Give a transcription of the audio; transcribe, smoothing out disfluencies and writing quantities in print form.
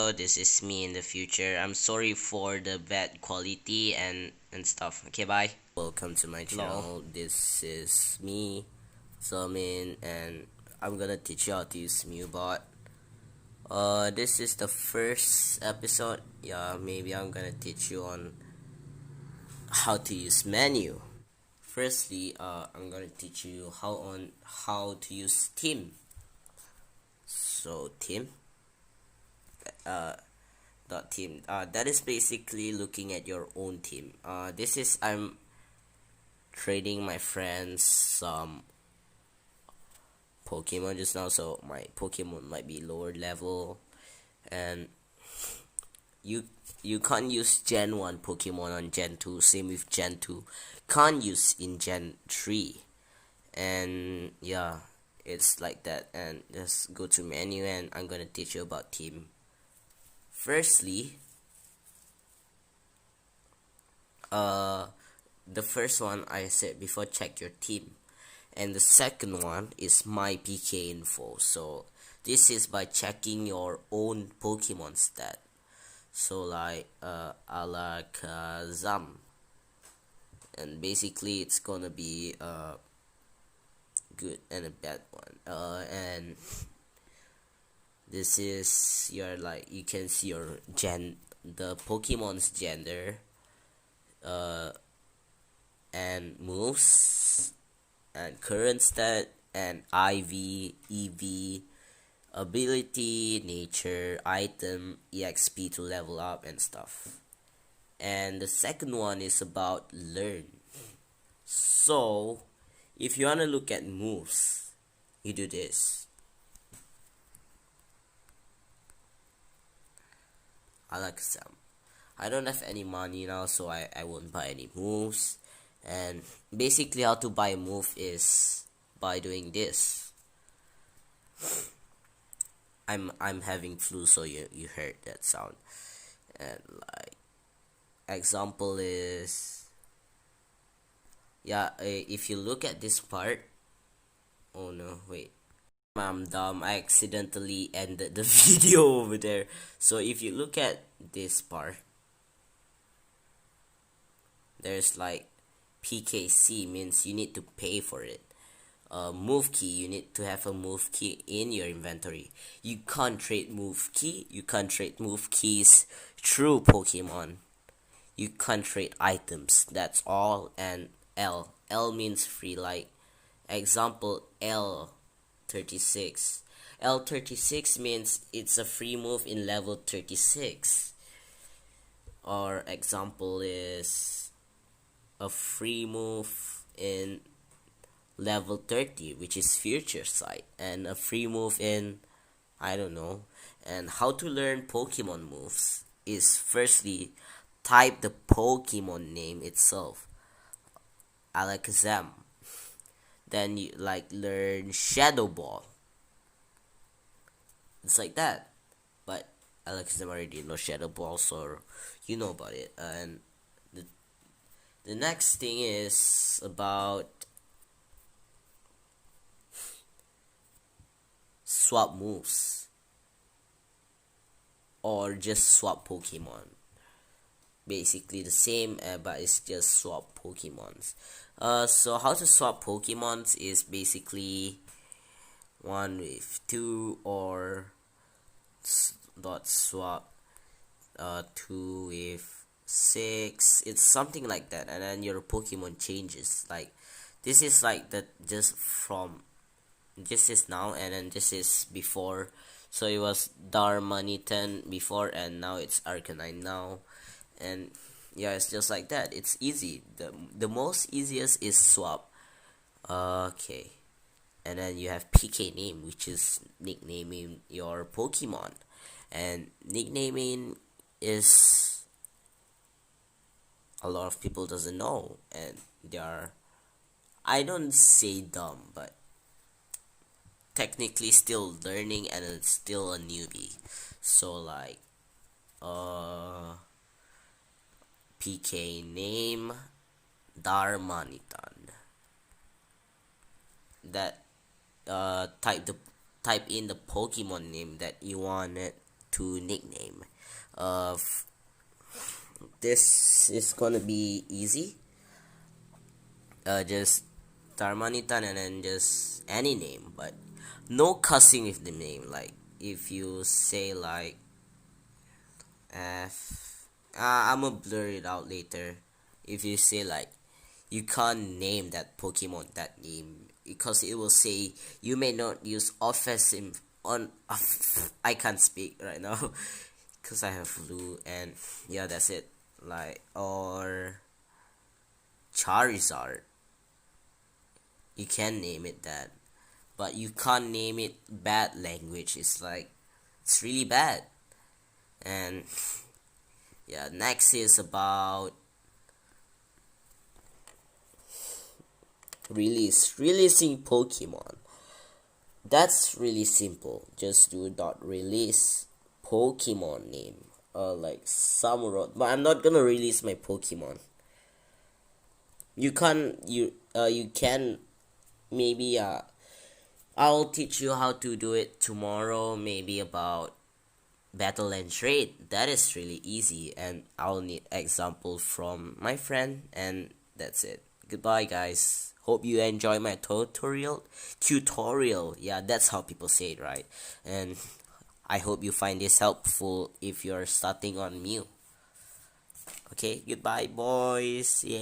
hello, this is me in the future. I'm sorry for the bad quality and stuff. Okay, bye. Welcome to my channel. This is me, Zomin, and I'm gonna teach you how to use MyuuBot. This is the first episode. Yeah, maybe I'm gonna teach you on how to use menu. Firstly, I'm gonna teach you how to use team. So team. Team that is basically looking at your own team. I'm trading my friends some Pokemon just now, so my Pokemon might be lower level, and you can't use Gen 1 Pokemon on Gen 2. Same with Gen 2, can't use in Gen 3, and yeah, it's like that. And just go to menu, and I'm gonna teach you about team. Firstly, the first one I said before, check your team, and the second one is my PK info. So this is by checking your own Pokemon stat. So like Alakazam, and basically it's gonna be a good and a bad one. And this is your, like, you can see your the Pokemon's gender, and moves, and current stat, and IV, EV, ability, nature, item, EXP to level up and stuff. And the second one is about learn. So if you wanna look at moves, you do this. Alakazam. I don't have any money now, so I won't buy any moves. And basically how to buy a move is by doing this. I'm having flu, so you heard that sound. And like example is, yeah, if you look at this part, oh no, wait, I'm dumb, I accidentally ended the video over there. So if you look at this part, there's like PKC, means you need to pay for it. Move key, you need to have a move key in your inventory. You can't trade move key, you can't trade move keys through Pokemon. You can't trade items, that's all. And L means free, like example L36. L36 means it's a free move in level 36. Or example is a free move in level 30, which is future sight, and a free move in, I don't know. And how to learn Pokemon moves is, firstly, type the Pokemon name itself, Alakazam. Then you like learn Shadow Ball. It's like that, but Alakazam already knows Shadow Ball, so you know about it. And the next thing is about swap moves, or just swap Pokemon. Basically the same, but it's just swap Pokemons. So how to swap Pokemons is basically 1 with 2, or dot swap 2 with 6. It's something like that, and then your Pokemon changes. Like this is like that, just from this is now, and then this is before. So it was Darmanitan before, and now it's Arcanine now. And yeah, it's just like that. It's easy. The most easiest is swap. Okay. And then you have PK name, which is nicknaming your Pokemon. And nicknaming is, a lot of people doesn't know, and they are, I don't say dumb, but technically still learning, and it's still a newbie. So like PK name Darmanitan. That type in the Pokemon name that you wanted to nickname. This is gonna be easy. Just Darmanitan and then just any name, but no cussing with the name. Like if you say like I'm gonna blur it out later. If you say like you can't name that Pokemon that name because it will say you may not use offensive on. I can't speak right now because I have flu, and yeah, that's it. Like, or Charizard, you can name it that, but you can't name it bad language. It's like it's really bad. And yeah, next is about releasing Pokemon. That's really simple. Just do dot release Pokemon name. Like Samurott, but I'm not gonna release my Pokemon. You can maybe I'll teach you how to do it tomorrow. Maybe about battle and trade. That is really easy, and I'll need example from my friend, and that's it. Goodbye, guys. Hope you enjoy my tutorial. Yeah, that's how people say it, right? And I hope you find this helpful if you're starting on myuu. Okay, goodbye, boys. Yeah.